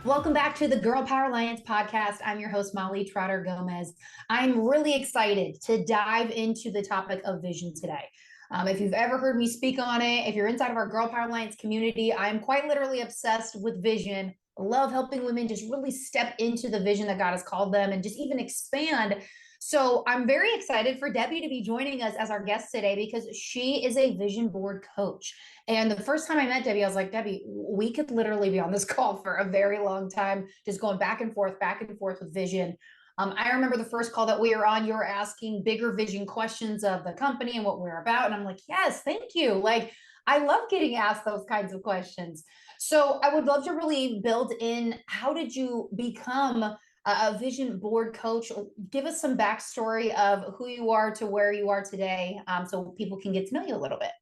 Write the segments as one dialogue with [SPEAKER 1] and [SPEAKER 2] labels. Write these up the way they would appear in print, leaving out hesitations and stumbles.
[SPEAKER 1] Welcome back to the Girl Power Alliance podcast. I'm your host, Molly Trotter Gomez. I'm really excited to dive into the topic of vision today. If you've ever heard me speak on it, if you're inside of our Girl Power Alliance community, I'm quite literally obsessed with vision. I love helping women just really step into the vision that God has called them and just even expand. So I'm very excited for Debbi to be joining us as our guest today because she is a vision board coach. And the first time I met Debbi, I was like, Debbi, we could literally be on this call for a very long time, just going back and forth with vision. I remember the first call that we were on, you were asking bigger vision questions of the company and what we're about. And I'm like, yes, thank you. Like, I love getting asked those kinds of questions. So I would love to really build in, how did you become a vision board coach? Give us some backstory of who you are to where you are today, so people can get to know you a little bit.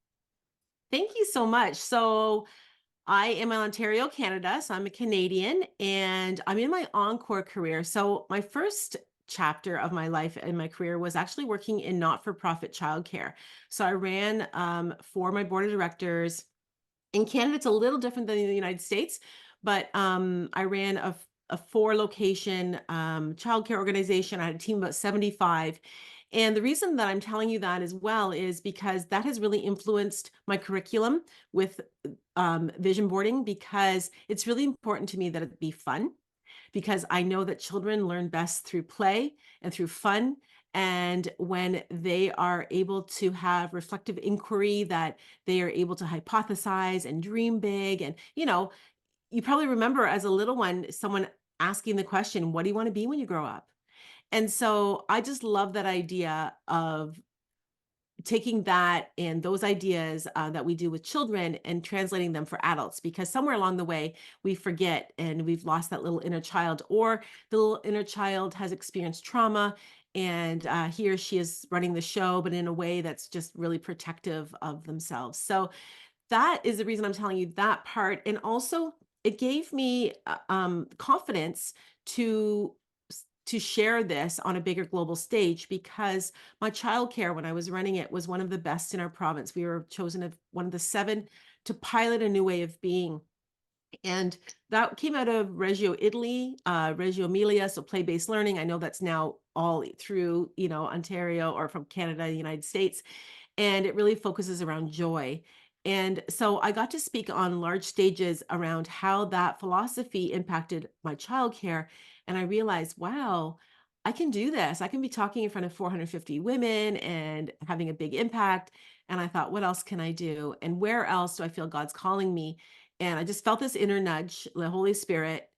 [SPEAKER 2] Thank you so much. So I am in Ontario, Canada. So I'm a Canadian and I'm in my encore career. So my first chapter of my life and my career was actually working in not-for-profit childcare. So I ran for my board of directors. In Canada, it's a little different than in the United States, but I ran a four location childcare organization. I had a team of about 75. And the reason that I'm telling you that as well is because that has really influenced my curriculum with vision boarding, because it's really important to me that it be fun, because I know that children learn best through play and through fun. And when they are able to have reflective inquiry, that they are able to hypothesize and dream big. And, you probably remember as a little one, someone asking the question, what do you want to be when you grow up? And so I just love that idea of taking that and those ideas that we do with children and translating them for adults, because somewhere along the way we forget and we've lost that little inner child, or the little inner child has experienced trauma and he or she is running the show, but in a way that's just really protective of themselves. So that is the reason I'm telling you that part. And also, it gave me confidence to to share this on a bigger global stage, because my childcare, when I was running it, was one of the best in our province. We were chosen as one of the seven to pilot a new way of being. And that came out of Reggio, Italy, Reggio Emilia, so play-based learning. I know that's now all through, Ontario, or from Canada, the United States, and it really focuses around joy. And so I got to speak on large stages around how that philosophy impacted my childcare. And I realized, wow, I can do this. I can be talking in front of 450 women and having a big impact. And I thought, what else can I do? And where else do I feel God's calling me? And I just felt this inner nudge, the Holy Spirit,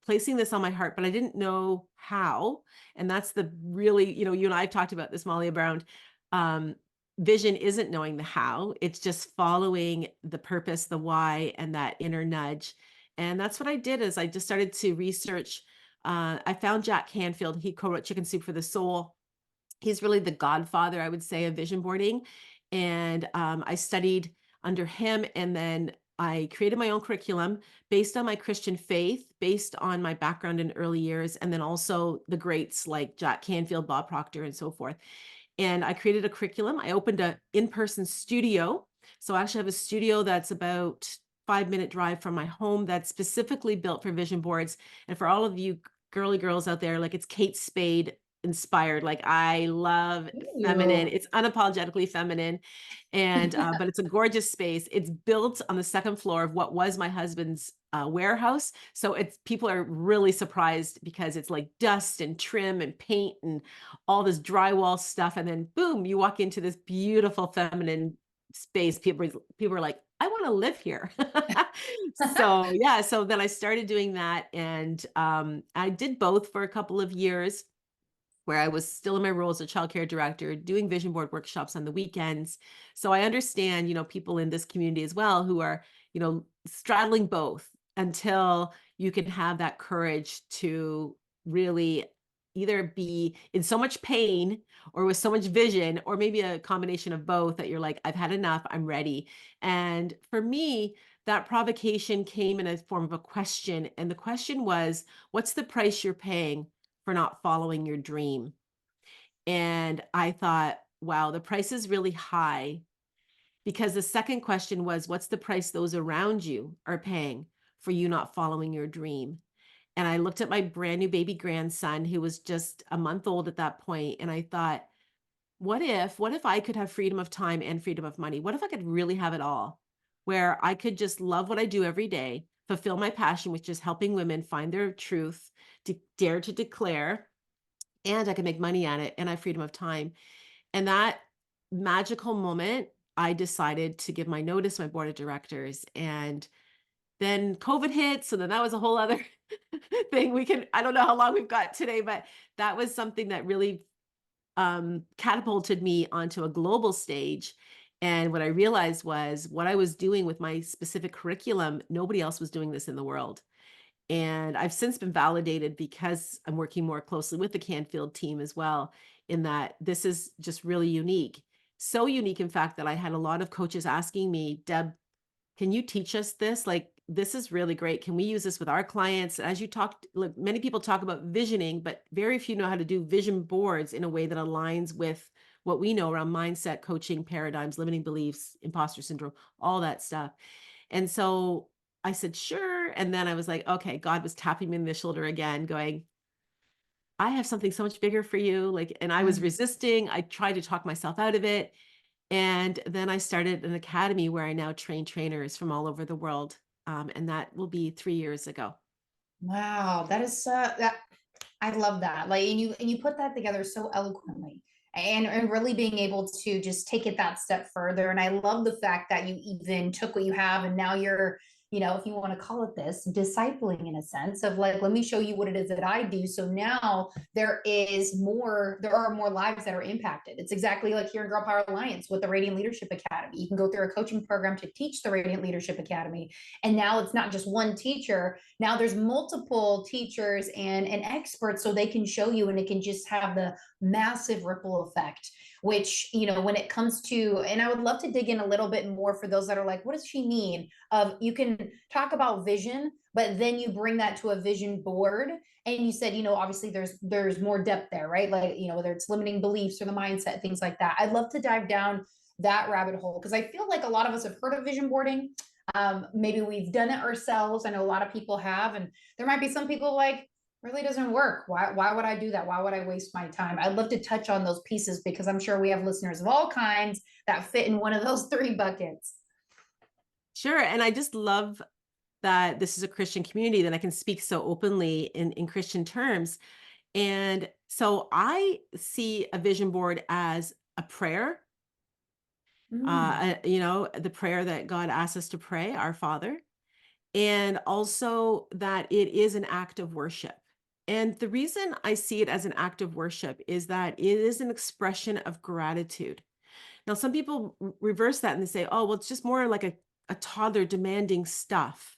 [SPEAKER 2] placing this on my heart, but I didn't know how. And that's the really, you and I have talked about this, Molly, around um, vision isn't knowing the how. It's just following the purpose, the why, and that inner nudge. And that's what I did, is I just started to research. I found Jack Canfield. He co-wrote Chicken Soup for the Soul. He's really the godfather, I would say, of vision boarding. And I studied under him, and then I created my own curriculum based on my Christian faith, based on my background in early years, and then also the greats like Jack Canfield, Bob Proctor, and so forth. And I created a curriculum. I opened an in-person studio. So I actually have a studio that's about 5-minute drive from my home, that's specifically built for vision boards. And for all of you girly girls out there, like, it's Kate Spade inspired. Like, I love feminine.
[SPEAKER 1] Ooh.
[SPEAKER 2] It's unapologetically feminine. And but it's a gorgeous space. It's built on the second floor of what was my husband's warehouse. So it's, people are really surprised because it's like dust and trim and paint and all this drywall stuff. And then boom, you walk into this beautiful feminine space. People are like, I want to live here. So yeah, so then I started doing that. And I did both for a couple of years, where I was still in my role as a childcare director, doing vision board workshops on the weekends. So I understand, people in this community as well who are, straddling both, until you can have that courage to really either be in so much pain or with so much vision, or maybe a combination of both, that you're like, I've had enough, I'm ready. And for me, that provocation came in a form of a question. And the question was, what's the price you're paying for not following your dream? And I thought, wow, the price is really high, because the second question was, what's the price those around you are paying for you not following your dream. And I looked at my brand new baby grandson who was just a month old at that point, and I thought, what if I could have freedom of time and freedom of money? What if I could really have it all? Where I could just love what I do every day, fulfill my passion, which is helping women find their truth, to dare to declare, and I could make money at it and I have freedom of time. And that magical moment, I decided to give my notice to my board of directors. And then COVID hit. So then that was a whole other thing. I don't know how long we've got today, but that was something that really catapulted me onto a global stage. And what I realized was what I was doing with my specific curriculum, nobody else was doing this in the world. And I've since been validated because I'm working more closely with the Canfield team as well, in that this is just really unique. So unique, in fact, that I had a lot of coaches asking me, Deb, can you teach us this? Like, this is really great. Can we use this with our clients? As you talked, like, many people talk about visioning, but very few know how to do vision boards in a way that aligns with what we know around mindset, coaching, paradigms, limiting beliefs, imposter syndrome, all that stuff. And so I said, sure. And then I was like, okay, God was tapping me in the shoulder again, going, I have something so much bigger for you. Like, and I was
[SPEAKER 1] Mm.
[SPEAKER 2] resisting. I tried to talk myself out of it. And then I started an academy where I now train trainers from all over the world. And that will be 3 years ago.
[SPEAKER 1] Wow, that is that I love that. Like, and you put that together so eloquently, and really being able to just take it that step further. And I love the fact that you even took what you have and now you're, if you want to call it this, discipling in a sense of like, let me show you what it is that I do. So now there are more lives that are impacted. It's exactly like here in Girl Power Alliance with the Radiant Leadership Academy. You can go through a coaching program to teach the Radiant Leadership Academy. And now it's not just one teacher. Now there's multiple teachers and experts so they can show you, and it can just have the massive ripple effect, which, when it comes to, and I would love to dig in a little bit more for those that are like, what does she mean? Of you can talk about vision, but then you bring that to a vision board. And you said, obviously there's more depth there, right? Like, whether it's limiting beliefs or the mindset, things like that. I'd love to dive down that rabbit hole because I feel like a lot of us have heard of vision boarding. Maybe we've done it ourselves. I know a lot of people have, and there might be some people like, really doesn't work. Why would I do that? Why would I waste my time? I'd love to touch on those pieces because I'm sure we have listeners of all kinds that fit in one of those three buckets.
[SPEAKER 2] Sure. And I just love that this is a Christian community that I can speak so openly in Christian terms. And so I see a vision board as a prayer,
[SPEAKER 1] Mm.
[SPEAKER 2] the prayer that God asks us to pray, our Father, and also that it is an act of worship. And the reason I see it as an act of worship is that it is an expression of gratitude. Now, some people reverse that and they say, oh, well, it's just more like a toddler demanding stuff.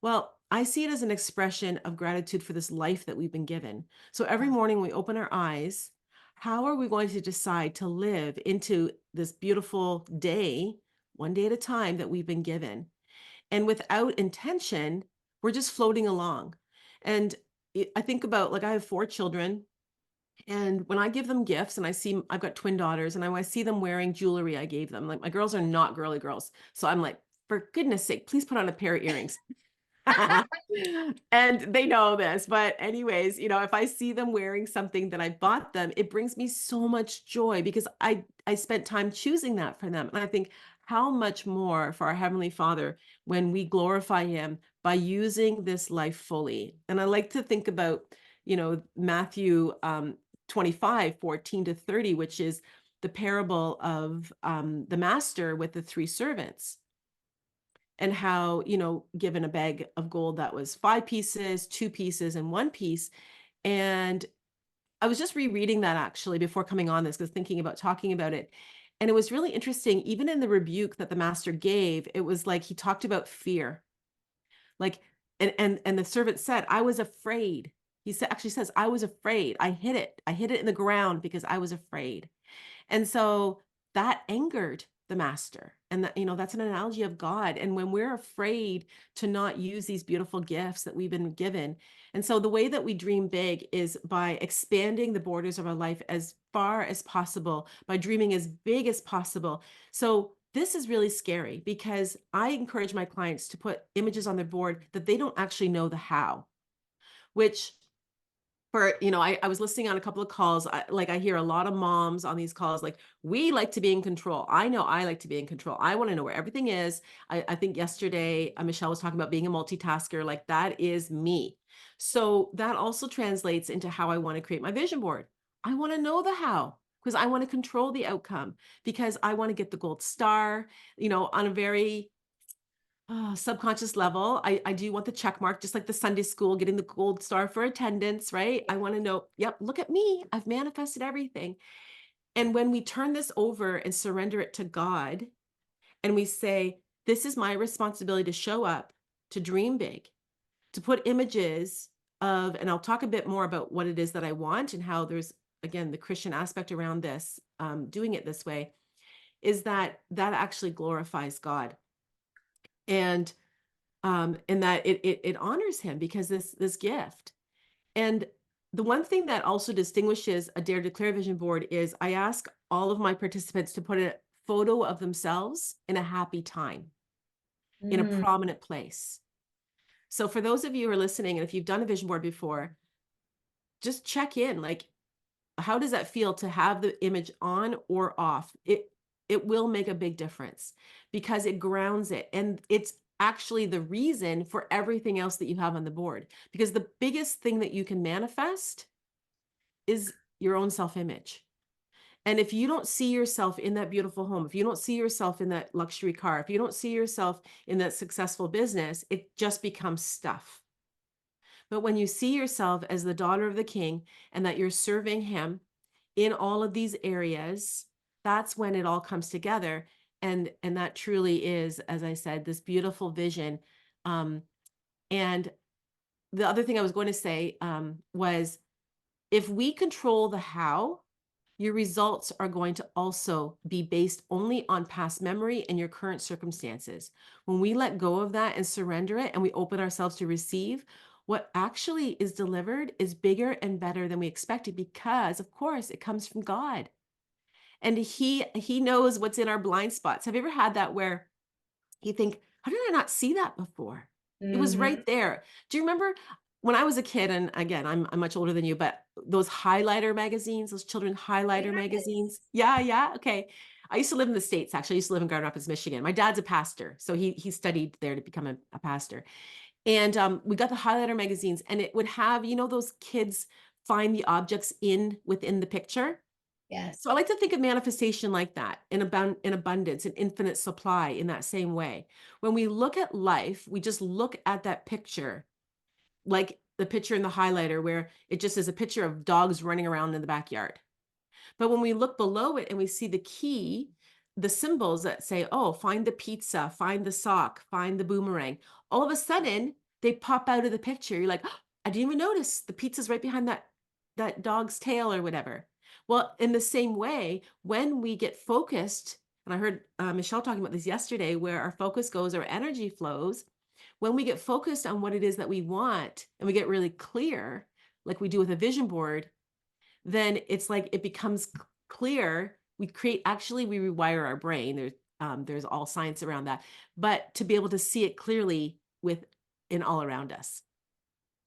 [SPEAKER 2] Well, I see it as an expression of gratitude for this life that we've been given. So every morning we open our eyes, how are we going to decide to live into this beautiful day, one day at a time that we've been given? And without intention, we're just floating along. And I think about, like, I have 4 children, and when I give them gifts and I've got twin daughters, and I see them wearing jewelry I gave them, like, my girls are not girly girls. So I'm like, for goodness sake, please put on a pair of earrings. And they know this, but anyways, if I see them wearing something that I bought them, it brings me so much joy because I spent time choosing that for them. And I think how much more for our Heavenly Father when we glorify Him by using this life fully. And I like to think about, Matthew 25:14-30, which is the parable of the master with the 3 servants, and how, given a bag of gold that was 5 pieces, 2 pieces, and 1 piece. And I was just rereading that actually before coming on this, because thinking about talking about it. And it was really interesting, even in the rebuke that the master gave, it was like he talked about fear. Like, and the servant said, I was afraid. He said, actually says, I was afraid. I hid it. I hid it in the ground because I was afraid. And so that angered the master. And that, that's an analogy of God. And when we're afraid to not use these beautiful gifts that we've been given. And so the way that we dream big is by expanding the borders of our life as far as possible, by dreaming as big as possible. So this is really scary because I encourage my clients to put images on their board that they don't actually know the how, which for, I was listening on a couple of calls. I hear a lot of moms on these calls, like, we like to be in control. I know I like to be in control. I want to know where everything is. I think yesterday, Michelle was talking about being a multitasker. Like, that is me. So that also translates into how I want to create my vision board. I want to know the how because I want to control the outcome, because I want to get the gold star, on a very subconscious level. I do want the check mark, just like the Sunday school, getting the gold star for attendance, right? I want to know, yep, look at me. I've manifested everything. And when we turn this over and surrender it to God, and we say, this is my responsibility to show up, to dream big, to put images of, and I'll talk a bit more about what it is that I want and how there's, again, the Christian aspect around this, doing it this way, is that actually glorifies God. And that it honors him, because this gift. And the one thing that also distinguishes a Dare Declare vision board is I ask all of my participants to put a photo of themselves in a happy time, in a
[SPEAKER 1] Mm.
[SPEAKER 2] prominent place. So for those of you who are listening, and if you've done a vision board before, just check in, like, how does that feel to have the image on or off? It will make a big difference because it grounds it, and it's actually the reason for everything else that you have on the board, because the biggest thing that you can manifest is your own self-image. And if you don't see yourself in that beautiful home, if you don't see yourself in that luxury car, if you don't see yourself in that successful business, it just becomes stuff. But when you see yourself as the daughter of the king and that you're serving him in all of these areas, that's when it all comes together. And that truly is, as I said, this beautiful vision. Um, and the other thing I was going to say was, if we control the how, your results are going to also be based only on past memory and your current circumstances. When we let go of that and surrender it, and we open ourselves to receive, what actually is delivered is bigger and better than we expected, because, of course, it comes from God. And he knows what's in our blind spots. Have you ever had that where you think, how did I not see that before? It was
[SPEAKER 1] Mhm.
[SPEAKER 2] right there. Do you remember when I was a kid? And again, I'm much older than you, but those highlighter magazines, those children highlighter magazines.
[SPEAKER 1] Yes.
[SPEAKER 2] Yeah, yeah. Okay. I used to live in the States, actually. I used to live in Grand Rapids, Michigan. My dad's a pastor. So he studied there to become a pastor. And we got the highlighter magazines, and it would have, those kids find the objects within the picture.
[SPEAKER 1] Yes.
[SPEAKER 2] So I like to think of manifestation like that, in abundance, in infinite supply, in that same way. When we look at life, we just look at that picture, like the picture in the highlighter where it just is a picture of dogs running around in the backyard. But when we look below it and we see the key, the symbols that say, oh, find the pizza, find the sock, find the boomerang, all of a sudden they pop out of the picture. You're like, oh, I didn't even notice the pizza's right behind that dog's tail or whatever. Well, in the same way, when we get focused, and I heard Michelle talking about this yesterday, where our focus goes, our energy flows. When we get focused on what it is that we want and we get really clear, like we do with a vision board, then it's like it becomes clear. We rewire our brain. There's all science around that, but to be able to see it clearly in all around us.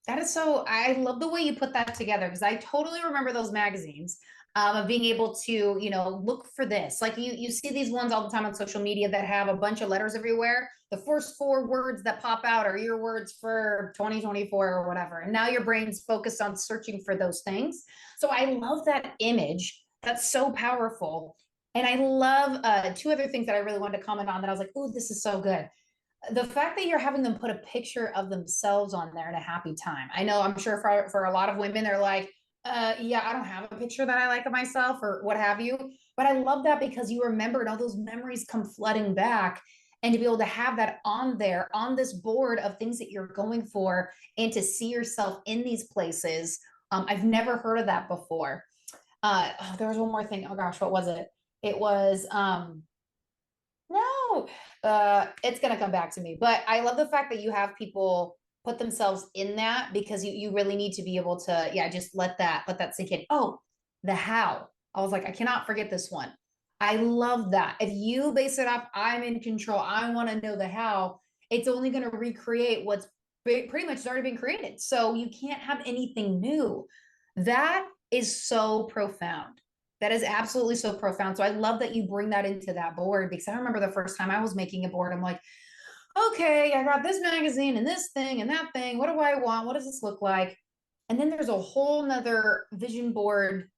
[SPEAKER 1] That is so, I love the way you put that together, because I totally remember those magazines, of being able to, look for this. Like, you see these ones all the time on social media that have a bunch of letters everywhere. The first four words that pop out are your words for 2024 or whatever. And now your brain's focused on searching for those things. So I love that image. That's so powerful. And I love two other things that I really wanted to comment on that I was like, oh, this is so good. The fact that you're having them put a picture of themselves on there in a happy time. I know, I'm sure for a lot of women, they're like, yeah, I don't have a picture that I like of myself or what have you. But I love that because you remembered all those memories come flooding back, and to be able to have that on there, on this board of things that you're going for, and to see yourself in these places. I've never heard of that before. Oh, there was one more thing. Oh gosh, what was it? It was, no, it's gonna come back to me. But I love the fact that you have people put themselves in that, because you really need to be able to, yeah, just let that sink in. Oh, the how. I was like, I cannot forget this one. I love that. If you base it off, I'm in control, I want to know the how, it's only going to recreate what's pretty much already been created. So you can't have anything new. That is so profound. That is absolutely so profound. So I love that you bring that into that board, because I remember the first time I was making a board, I'm like, okay, I got this magazine and this thing and that thing. What do I want? What does this look like? And then there's a whole nother vision board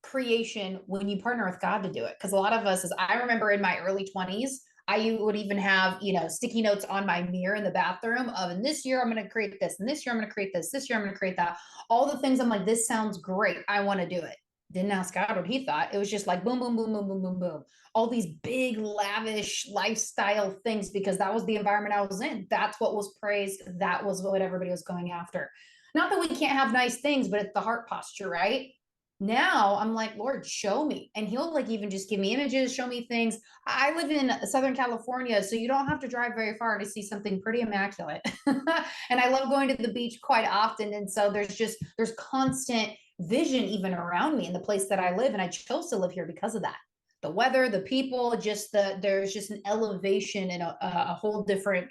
[SPEAKER 1] creation when you partner with God to do it. Because a lot of us, as I remember in my early 20s, I would even have, sticky notes on my mirror in the bathroom of, and this year I'm going to create this, and this year I'm going to create this year I'm going to create that. All the things I'm like, this sounds great. I want to do it. Didn't ask God what he thought. It was just like boom, boom, boom, boom, boom, boom, boom. All these big, lavish lifestyle things, because that was the environment I was in. That's what was praised. That was what everybody was going after. Not that we can't have nice things, but it's the heart posture, right? Now I'm like, Lord, show me. And he'll like even just give me images, show me things. I live in Southern California, so you don't have to drive very far to see something pretty immaculate. And I love going to the beach quite often. And so there's constant vision even around me in the place that I live. And I chose to live here because of that. The weather, the people, there's just an elevation and a whole different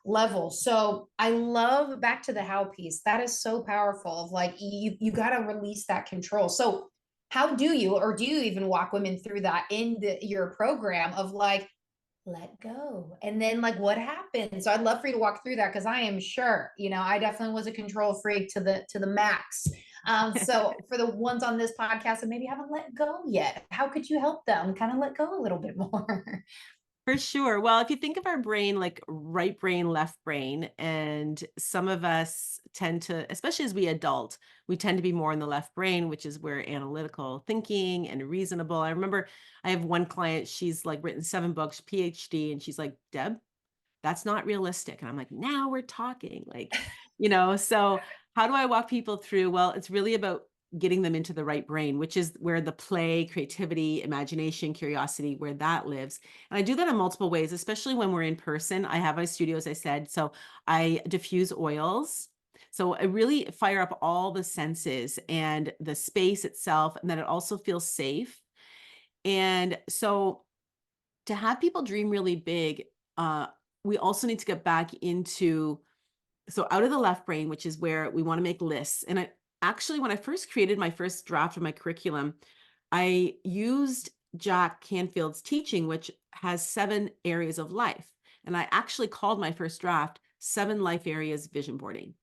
[SPEAKER 1] level. So I love, back to the how piece. That is so powerful of like, you got to release that control. So how do you, or do you even walk women through that in your program of like, let go, and then like what happens? So I'd love for you to walk through that, because I am sure, I definitely was a control freak to the max. So for the ones on this podcast that maybe haven't let go yet, how could you help them kind of let go a little bit more?
[SPEAKER 2] For sure. Well, if you think of our brain like right brain, left brain, and some of us tend to, especially as we adult, we tend to be more in the left brain, which is where analytical thinking and reasonable. I remember I have one client, she's like written 7 books, PhD, and she's like, Deb, that's not realistic. And I'm like, now we're talking, like, so how do I walk people through? Well, it's really about getting them into the right brain, which is where the play, creativity, imagination, curiosity, where that lives. And I do that in multiple ways, especially when we're in person. I have my studio, as I said, so I diffuse oils. So I really fire up all the senses and the space itself, and then it also feels safe. And so to have people dream really big, uh, we also need to get back into, so out of the left brain, which is where we want to make lists. And I actually, when I first created my first draft of my curriculum, I used Jack Canfield's teaching, which has 7 areas of life. And I actually called my first draft 7 Life Areas Vision Boarding.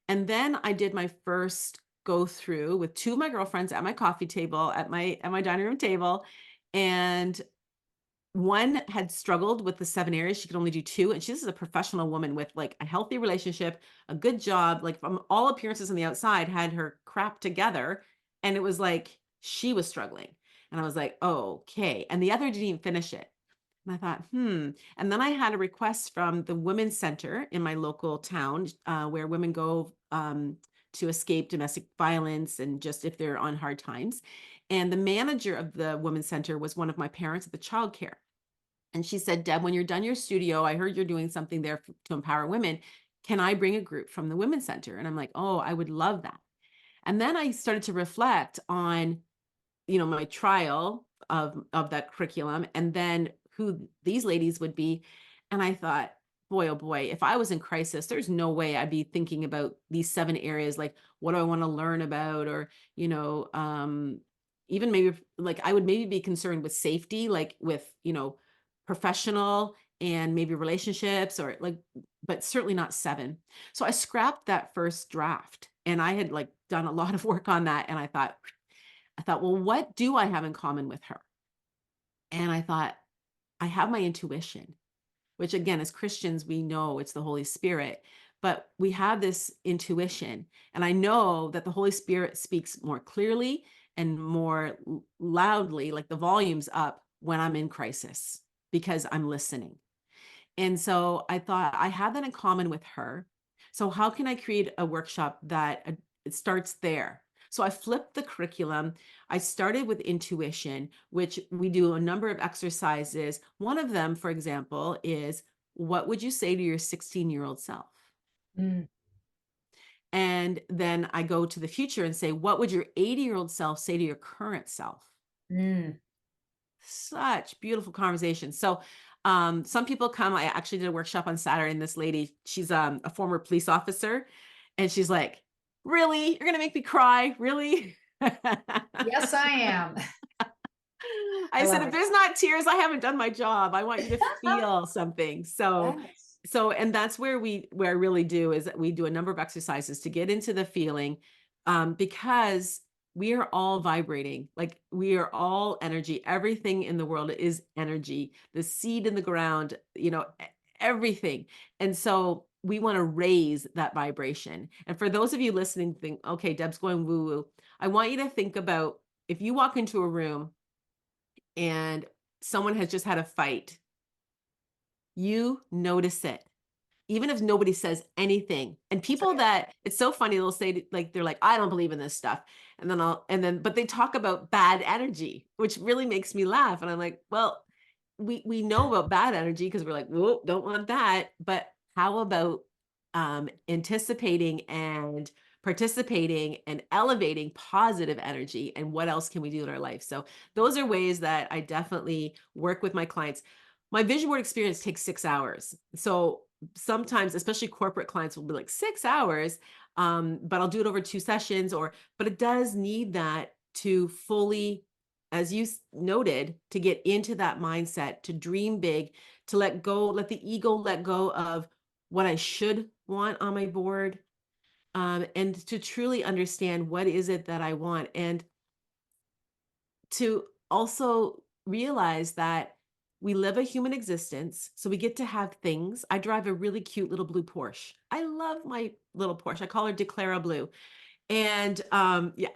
[SPEAKER 2] And then I did my first go through with 2 of my girlfriends at my coffee table, at my dining room table. And one had struggled with the 7 areas. She could only do 2. And she's a professional woman with like a healthy relationship, a good job, like from all appearances on the outside, had her crap together. And it was like she was struggling. And I was like, oh, okay. And the other didn't even finish it. And I thought, And then I had a request from the Women's Center in my local town, where women go to escape domestic violence and just if they're on hard times. And the manager of the Women's Center was one of my parents at the childcare. And she said, Deb, when you're done your studio, I heard you're doing something there to empower women. Can I bring a group from the Women's Center? And I'm like, oh, I would love that. And then I started to reflect on, my trial of that curriculum and then who these ladies would be. And I thought, boy, oh boy, if I was in crisis, there's no way I'd be thinking about these 7 areas. Like, what do I want to learn about? Or, even maybe like I would maybe be concerned with safety, like with, professional and maybe relationships or like, but certainly not 7. So I scrapped that first draft and I had like done a lot of work on that. And I thought, well, what do I have in common with her? And I thought, I have my intuition, which again, as Christians, we know it's the Holy Spirit, but we have this intuition. And I know that the Holy Spirit speaks more clearly and more loudly, like the volume's up when I'm in crisis because I'm listening. And so I thought I have that in common with her. So how can I create a workshop that it starts there? So I flipped the curriculum. I started with intuition, which we do a number of exercises. One of them, for example, is what would you say to your 16-year-old self?
[SPEAKER 1] Mm,
[SPEAKER 2] And then I go to the future and say, what would your 80-year-old self say to your current self?
[SPEAKER 1] mm,
[SPEAKER 2] such beautiful conversations. So, some people come. I actually did a workshop on Saturday, and this lady, she's a former police officer, and she's like, "Really, you're gonna make me cry? Really?"
[SPEAKER 1] Yes, I am. I
[SPEAKER 2] I said,
[SPEAKER 1] love
[SPEAKER 2] if
[SPEAKER 1] it.
[SPEAKER 2] there's not tears, I haven't done my job. I want you to feel something.
[SPEAKER 1] Yes.
[SPEAKER 2] And that's where I really do is that we do a number of exercises to get into the feeling, because we are all vibrating, like we are all energy. Everything in the world is energy. The seed in the ground, everything. And so we want to raise that vibration. And for those of you listening, think, okay, Deb's going woo woo. I want you to think about if you walk into a room and someone has just had a fight, you notice it. Even if nobody says anything. And
[SPEAKER 1] That's
[SPEAKER 2] people
[SPEAKER 1] right.
[SPEAKER 2] that it's so funny, they'll say like they're like, I don't believe in this stuff. But they talk about bad energy, which really makes me laugh. And I'm like, well, we know about bad energy because we're like, whoa, don't want that. But how about anticipating and participating and elevating positive energy, and what else can we do in our life? So those are ways that I definitely work with my clients. My vision board experience takes 6 hours. So sometimes, especially corporate clients will be like 6 hours, but I'll do it over 2 sessions, but it does need that to fully, as you noted, to get into that mindset, to dream big, to let go, let the ego let go of what I should want on my board, and to truly understand what is it that I want, and to also realize that we live a human existence, so we get to have things. I drive a really cute little blue Porsche. I love my little Porsche. I call her Declara Blue. And yeah,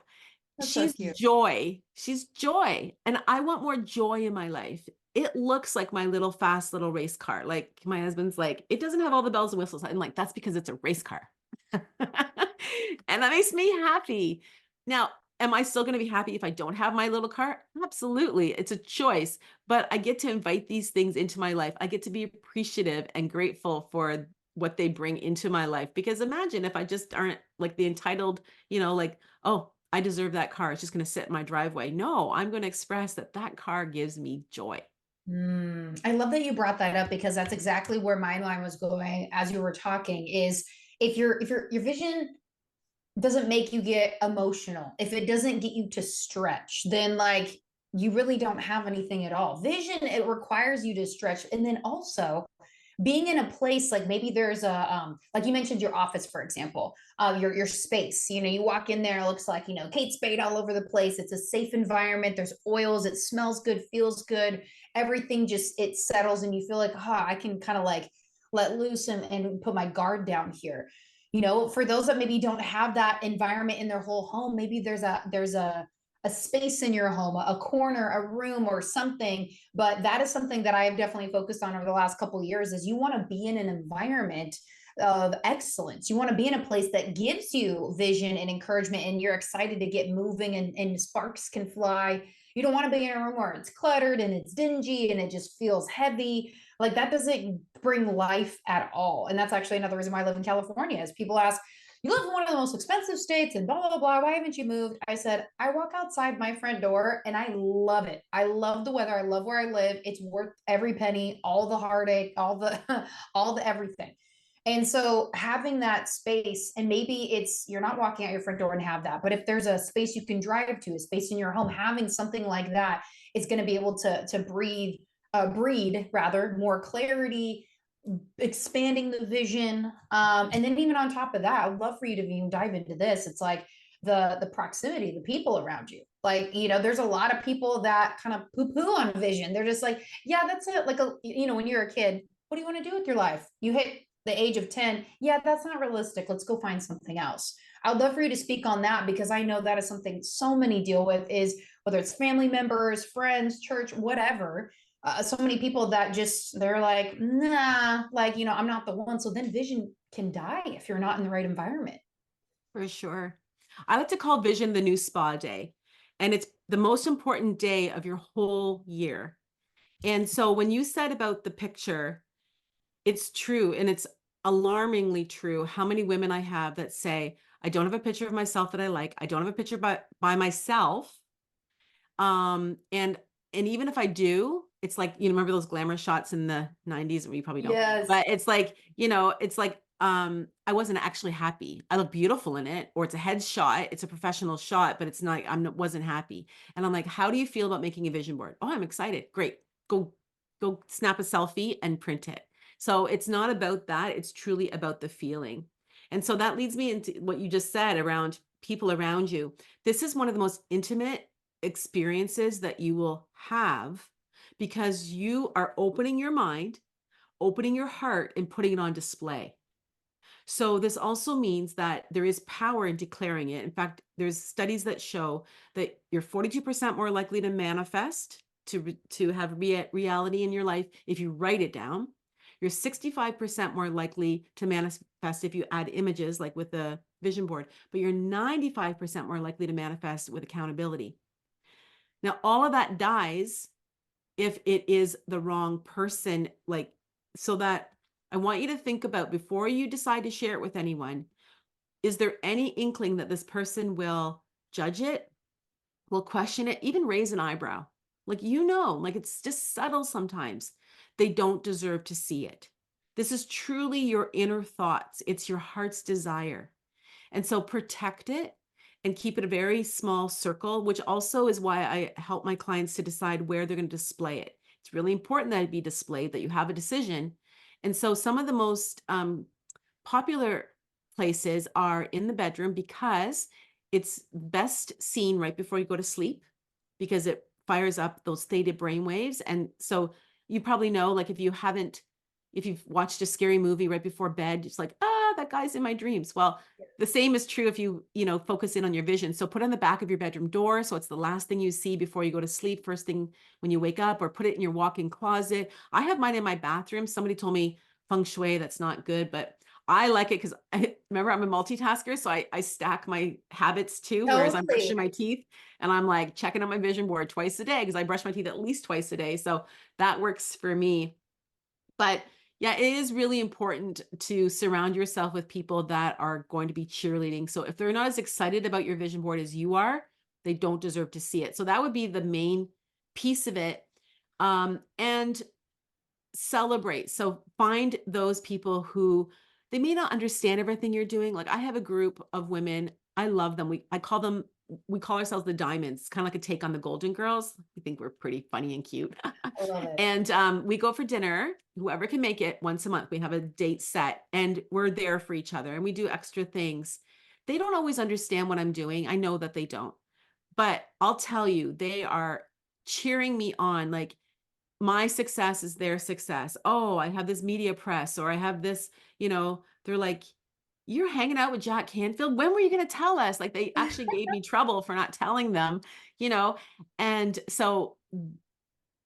[SPEAKER 1] That's so
[SPEAKER 2] she's
[SPEAKER 1] cute.
[SPEAKER 2] joy. She's joy. And I want more joy in my life. It looks like my little fast little race car. Like my husband's like, it doesn't have all the bells and whistles. I'm like, that's because it's a race car. And that makes me happy. Now, am I still going to be happy if I don't have my little car? Absolutely. It's a choice, but I get to invite these things into my life. I get to be appreciative and grateful for what they bring into my life. Because imagine if I just aren't like the entitled, like, oh, I deserve that car. It's just going to sit in my driveway. No, I'm going to express that that car gives me joy.
[SPEAKER 1] I love that you brought that up because that's exactly where my mind was going as you were talking is if your vision doesn't make you get emotional, if it doesn't get you to stretch, then like you really don't have anything at all. Vision, it requires you to stretch. And then also being in a place like maybe there's a like you mentioned your office for example, your space, you walk in there, it looks like Kate Spade all over the place. It's a safe environment, there's oils, it smells good, feels good, everything just it settles and you feel like I can kind of like let loose and put my guard down here. For those that maybe don't have that environment in their whole home, maybe there's a space in your home, a corner, a room, or something. But that is something that I have definitely focused on over the last couple of years. Is you want to be in an environment of excellence. You want to be in a place that gives you vision and encouragement, and you're excited to get moving, and sparks can fly. You don't want to be in a room where it's cluttered and it's dingy and it just feels heavy. Like that doesn't bring life at all. And that's actually another reason why I live in California. Is people ask, you live in one of the most expensive states and blah, blah, blah. Why haven't you moved? I said, I walk outside my front door and I love it. I love the weather. I love where I live. It's worth every penny, all the heartache, all the, all the everything. And so having that space, and maybe you're not walking out your front door and have that, but if there's a space you can drive to, a space in your home, having something like that is going to be able to breed rather more clarity, expanding the vision. And then even on top of that, I'd love for you to even dive into this. It's like the proximity, the people around you. Like, there's a lot of people that kind of poo-poo on vision. They're just like, yeah, that's it. Like, when you're a kid, what do you want to do with your life? You hit the age of 10. Yeah, that's not realistic. Let's go find something else. I would love for you to speak on that because I know that is something so many deal with, is whether it's family members, friends, church, whatever. So many people that they're like, nah, like, I'm not the one. So then vision can die if you're not in the right environment.
[SPEAKER 2] For sure. I like to call vision the new spa day. And it's the most important day of your whole year. And so when you said about the picture, it's true. And it's alarmingly true how many women I have that say, I don't have a picture of myself that I like. I don't have a picture by myself. And And even if I do, it's like, remember those glamour shots in the 90s? Well, you probably don't.
[SPEAKER 1] Yes.
[SPEAKER 2] But it's like, it's like, I wasn't actually happy. I look beautiful in it, or it's a headshot, it's a professional shot, but it's not, wasn't happy. And I'm like, how do you feel about making a vision board? Oh, I'm excited. Great. Go snap a selfie and print it. So it's not about that. It's truly about the feeling. And so that leads me into what you just said around people around you. This is one of the most intimate experiences that you will have because you are opening your mind, opening your heart, and putting it on display. So this also means that there is power in declaring it. In fact, there's studies that show that you're 42% more likely to manifest, to have reality in your life if you write it down. You're 65% more likely to manifest if you add images, like with the vision board, but you're 95% more likely to manifest with accountability. Now, all of that dies if it is the wrong person, like, so that I want you to think about, before you decide to share it with anyone, is there any inkling that this person will judge it, will question it, even raise an eyebrow? Like, like, it's just subtle sometimes. They don't deserve to see it. This is truly your inner thoughts. It's your heart's desire. And so protect it and keep it a very small circle, which also is why I help my clients to decide where they're going to display it. It's really important that it be displayed, that you have a decision. And so some of the most popular places are in the bedroom, because it's best seen right before you go to sleep, because it fires up those theta brain waves. And so you probably know, like, if you've watched a scary movie right before bed, it's like, that guy's in my dreams. Well, the same is true if you, focus in on your vision. So put it on the back of your bedroom door, so it's the last thing you see before you go to sleep, first thing when you wake up, or put it in your walk-in closet. I have mine in my bathroom. Somebody told me feng shui, that's not good, but I like it because I remember, I'm a multitasker. So I stack my habits too, whereas I'm
[SPEAKER 1] Totally.
[SPEAKER 2] brushing my teeth and I'm like checking on my vision board twice a day, because I brush my teeth at least twice a day. So that works for me. But yeah, it is really important to surround yourself with people that are going to be cheerleading. So if they're not as excited about your vision board as you are, they don't deserve to see it. So that would be the main piece of it. And celebrate. So find those people who, they may not understand everything you're doing. Like, I have a group of women. I love them. We call ourselves the Diamonds, kind of like a take on the Golden Girls. We think we're pretty funny and cute.
[SPEAKER 1] I love it.
[SPEAKER 2] And we go for dinner, whoever can make it, once a month. We have a date set and we're there for each other and we do extra things. They don't always understand what I'm doing. I know that they don't, but I'll tell you, they are cheering me on. Like, my success is their success. Oh, I have this media press, or I have this, they're like, you're hanging out with Jack Canfield. When were you going to tell us? Like, they actually gave me trouble for not telling them, you know? And so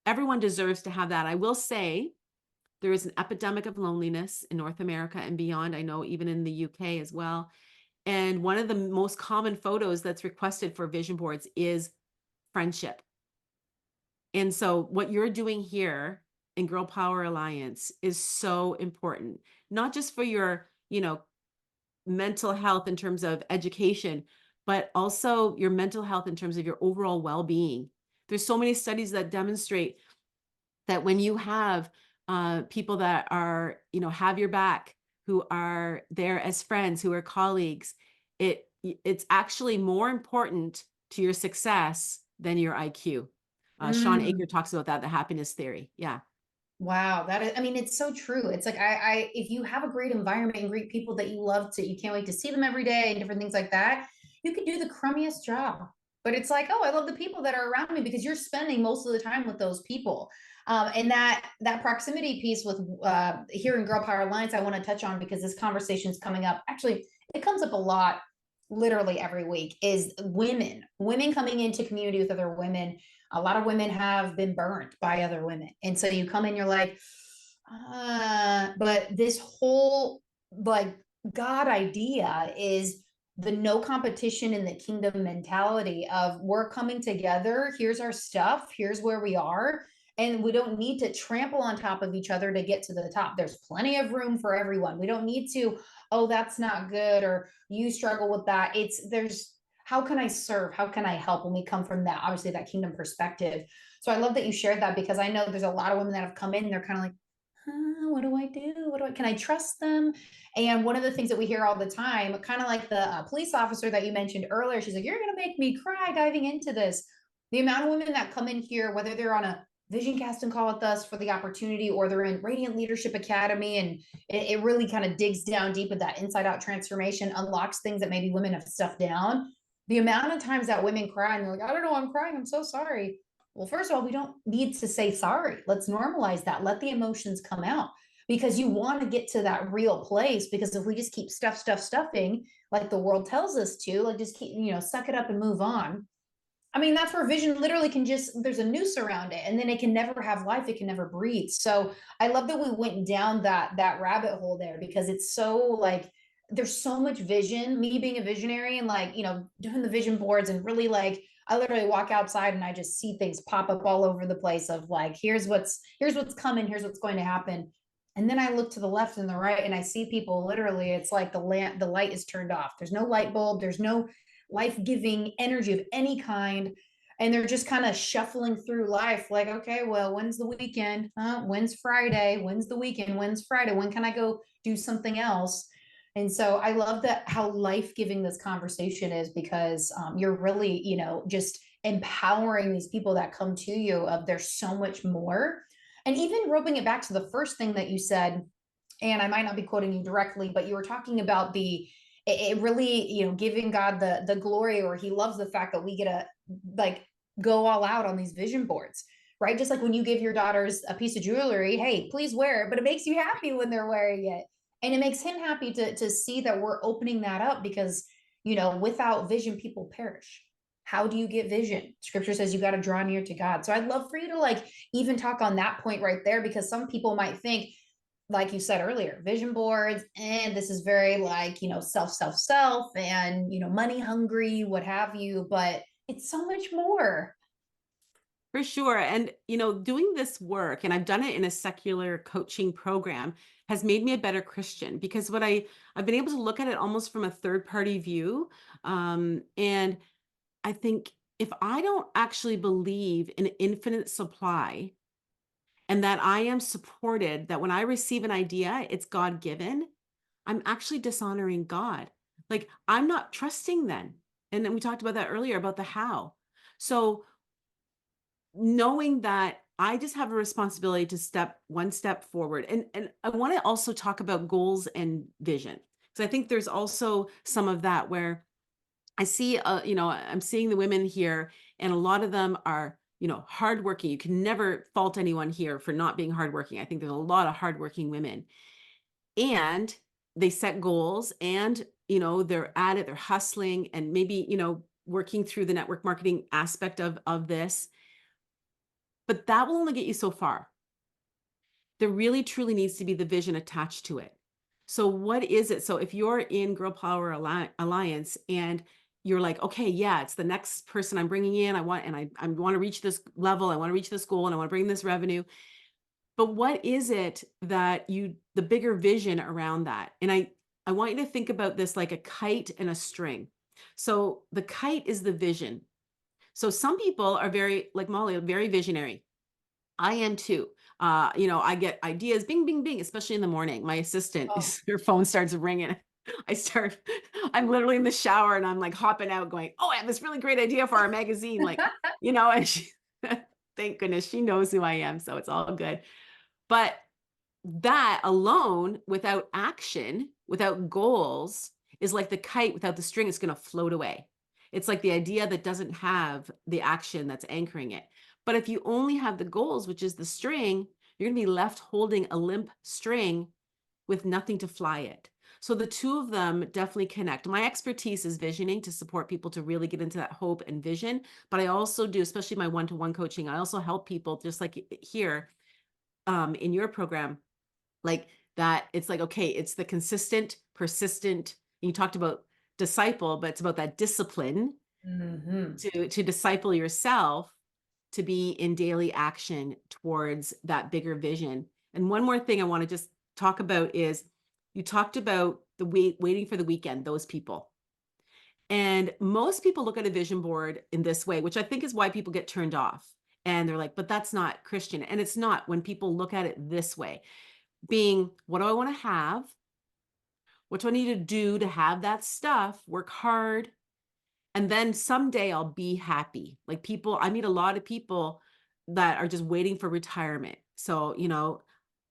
[SPEAKER 2] everyone deserves to have that. I will say there is an epidemic of loneliness in North America and beyond. I know even in the UK as well. And one of the most common photos that's requested for vision boards is friendship. And so what you're doing here in Girl Power Alliance is so important, not just for your, mental health in terms of education, but also your mental health in terms of your overall well-being. There's so many studies that demonstrate that when you have people that are, have your back, who are there as friends, who are colleagues, it's actually more important to your success than your IQ. Sean
[SPEAKER 1] Mm.
[SPEAKER 2] Aker talks about that, the happiness theory. Yeah.
[SPEAKER 1] Wow, that is, I mean, it's so true. It's like if you have a great environment and great people that you love to, you can't wait to see them every day and different things like that, you could do the crummiest job. But it's like, oh, I love the people that are around me because you're spending most of the time with those people. And that proximity piece with here in Girl Power Alliance, I want to touch on because this conversation is coming up. Actually, it comes up a lot, literally every week. Is women coming into community with other women. A lot of women have been burned by other women. And so you come in, you're like, but this whole like God idea is the no competition in the kingdom mentality of we're coming together. Here's our stuff. Here's where we are. And we don't need to trample on top of each other to get to the top. There's plenty of room for everyone. We don't need to, oh, that's not good, or you struggle with that. There's, how can I serve? How can I help when we come from that, obviously, that kingdom perspective? So I love that you shared that, because I know there's a lot of women that have come in, they're kind of like, what do I do? Can I trust them? And one of the things that we hear all the time, kind of like the police officer that you mentioned earlier, she's like, you're going to make me cry diving into this. The amount of women that come in here, whether they're on a vision casting call with us for the opportunity, or they're in Radiant Leadership Academy, and it really kind of digs down deep with that inside out transformation, unlocks things that maybe women have stuffed down. The amount of times that women cry and they're like, I don't know, I'm crying, I'm so sorry. Well, first of all, we don't need to say sorry. Let's normalize that. Let the emotions come out, because you want to get to that real place. Because if we just keep stuffing, like the world tells us to, like just keep, suck it up and move on. I mean, that's where vision literally can just, there's a noose around it, and then it can never have life. It can never breathe. So I love that we went down that rabbit hole there, because it's so like, there's so much vision, me being a visionary and like, doing the vision boards, and really like, I literally walk outside and I just see things pop up all over the place of like, here's what's coming, here's what's going to happen. And then I look to the left and the right and I see people literally, it's like the light is turned off. There's no light bulb, there's no life-giving energy of any kind, and they're just kind of shuffling through life like, okay, well, when's the weekend? When's Friday? When's the weekend? When's Friday? When can I go do something else? And so I love that, how life-giving this conversation is, because you're really, just empowering these people that come to you of there's so much more. And even roping it back to the first thing that you said, and I might not be quoting you directly, but you were talking about it really, giving God the glory, or he loves the fact that we get to like go all out on these vision boards, right? Just like when you give your daughters a piece of jewelry, hey, please wear it, but it makes you happy when they're wearing it. And it makes him happy to see that we're opening that up, because, without vision, people perish. How do you get vision? Scripture says you got to draw near to God. So I'd love for you to like even talk on that point right there, because some people might think, like you said earlier, vision boards, and this is very like, self, and, money hungry, what have you, but it's so much more.
[SPEAKER 2] For sure. And, doing this work, and I've done it in a secular coaching program, has made me a better Christian, because I've been able to look at it almost from a third party view. And I think if I don't actually believe in infinite supply, and that I am supported, that when I receive an idea, it's God given, I'm actually dishonoring God. Like, I'm not trusting then. And then we talked about that earlier about the how. So knowing that I just have a responsibility to step one step forward. And I want to also talk about goals and vision. Because I think there's also some of that where I see, I'm seeing the women here, and a lot of them are, hardworking. You can never fault anyone here for not being hardworking. I think there's a lot of hardworking women, and they set goals, and, they're at it, they're hustling, and maybe, working through the network marketing aspect of this. But that will only get you so far. There really truly needs to be the vision attached to it. So what is it? So if you're in Girl Power Alliance and you're like, okay, yeah, it's the next person I'm bringing in. I want to reach this level. I want to reach this goal, and I want to bring this revenue. But what is it that the bigger vision around that? And I want you to think about this like a kite and a string. So the kite is the vision. So some people are very, like Molly, very visionary. I am too. I get ideas, bing, bing, bing, especially in the morning. My assistant,
[SPEAKER 1] Oh.
[SPEAKER 2] her phone starts ringing. I'm literally in the shower and I'm like hopping out going, oh, I have this really great idea for our magazine. Like, and she, thank goodness she knows who I am. So it's all good. But that alone, without action, without goals, is like the kite without the string. It's going to float away. It's like the idea that doesn't have the action that's anchoring it. But if you only have the goals, which is the string, you're going to be left holding a limp string with nothing to fly it. So the two of them definitely connect. My expertise is visioning to support people to really get into that hope and vision. But I also do, especially my one-to-one coaching, I also help people just like here in your program, like that. It's like, okay, it's the consistent, persistent. You talked about disciple, but it's about that discipline
[SPEAKER 1] Mm-hmm.
[SPEAKER 2] to disciple yourself to be in daily action towards that bigger vision. And one more thing I want to just talk about is you talked about the waiting for the weekend, those people. And most people look at a vision board in this way, which I think is why people get turned off. And they're like, but that's not Christian. And it's not when people look at it this way, being, what do I want to have? What do I need to do to have that stuff? Work hard. And then someday I'll be happy. Like people, I meet a lot of people that are just waiting for retirement. So,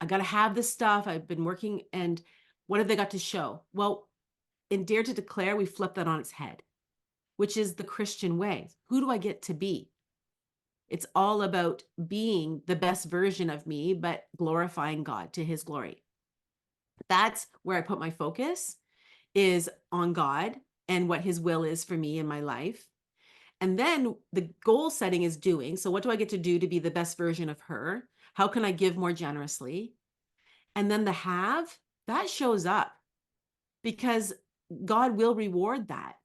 [SPEAKER 2] I got to have this stuff. I've been working, and what have they got to show? Well, in Dare to Declare, we flip that on its head, which is the Christian way. Who do I get to be? It's all about being the best version of me, but glorifying God to his glory. That's where I put my focus, is on God and what his will is for me in my life. And then the goal setting is doing. So what do I get to do to be the best version of her? How can I give more generously? And then the have, that shows up because God will reward that.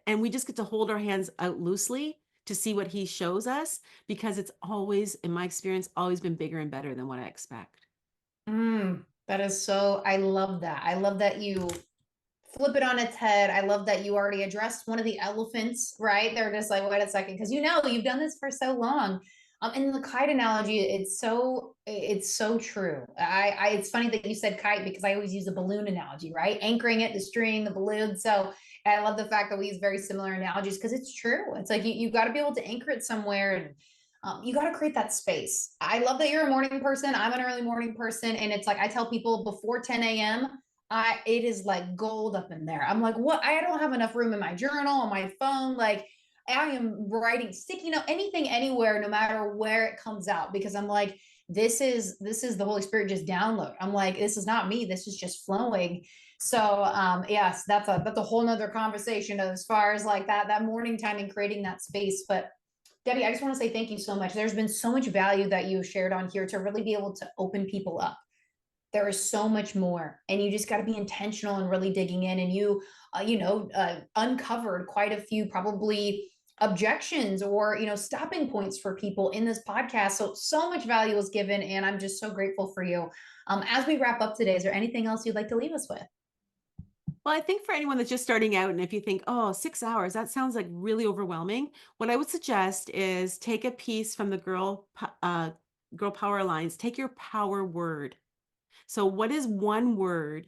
[SPEAKER 2] And we just get to hold our hands out loosely to see what he shows us, because it's always, in my experience, always been bigger and better than what I expect.
[SPEAKER 1] That is so, I love that. I love that you flip it on its head. I love that you already addressed one of the elephants, right? They're just like, wait a second, because you've done this for so long. And the kite analogy, it's so true. It's funny that you said kite, because I always use a balloon analogy, right? Anchoring it, the string, the balloon. So I love the fact that we use very similar analogies, because it's true. It's like you got to be able to anchor it somewhere, and you got to create that space. I love that you're a morning person. I'm an early morning person. And it's like, I tell people before 10 a.m., it is like gold up in there. I'm like, what? I don't have enough room in my journal, on my phone. Like, I am writing sticky note, anything, anywhere, no matter where it comes out, because I'm like, this is the Holy Spirit just download. I'm like, this is not me. This is just flowing. So yes, that's a whole nother conversation as far as like that morning time and creating that space. But Debbi, I just want to say thank you so much. There's been so much value that you shared on here to really be able to open people up. There is so much more, and you just got to be intentional and really digging in. And you uncovered quite a few probably objections or stopping points for people in this podcast. So much value was given, and I'm just so grateful for you. As we wrap up today, is there anything else you'd like to leave us with?
[SPEAKER 2] Well, I think for anyone that's just starting out, and if you think, oh, 6 hours, that sounds like really overwhelming, what I would suggest is take a piece from the Girl Power Alliance. Take your power word. So what is one word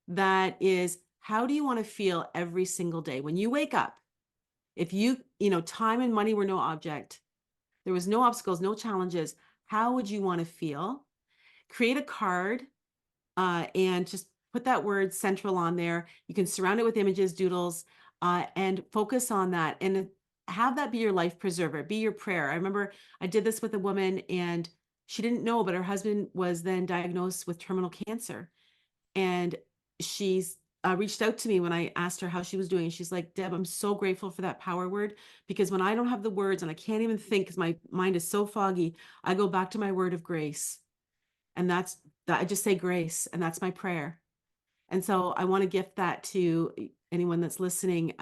[SPEAKER 2] that is, how do you want to feel every single day when you wake up? If time and money were no object, there was no obstacles, no challenges, how would you want to feel? Create a card and just put that word central on there. You can surround it with images, doodles, and focus on that, and have that be your life preserver, be your prayer. I remember I did this with a woman, and she didn't know, but her husband was then diagnosed with terminal cancer. And she's reached out to me when I asked her how she was doing. She's like, Deb, I'm so grateful for that power word, because when I don't have the words and I can't even think because my mind is so foggy, I go back to my word of grace. And that's that. I just say grace, and that's my prayer. And so I want to gift that to anyone that's listening.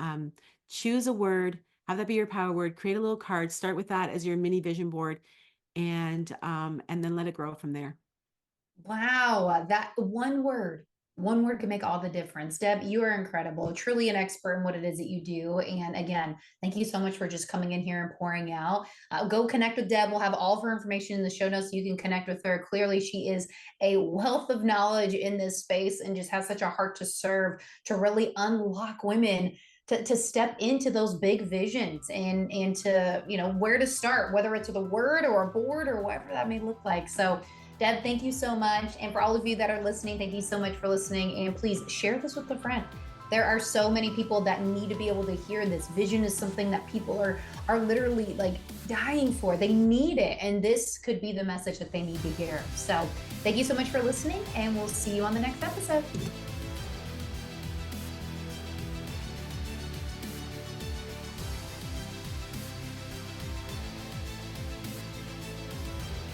[SPEAKER 2] Choose a word, have that be your power word, create a little card, start with that as your mini vision board, and then let it grow from there.
[SPEAKER 1] Wow, that one word can make all the difference. Deb, you are incredible, truly an expert in what it is that you do. And again, thank you so much for just coming in here and pouring out. Go connect with Deb. We'll have all of her information in the show notes so you can connect with her. Clearly, she is a wealth of knowledge in this space and just has such a heart to serve, to really unlock women to step into those big visions and to where to start, whether it's with a word or a board or whatever that may look like. So Deb, thank you so much. And for all of you that are listening, thank you so much for listening. And please share this with a friend. There are so many people that need to be able to hear this. Vision is something that people are literally like dying for. They need it. And this could be the message that they need to hear. So thank you so much for listening, and we'll see you on the next episode.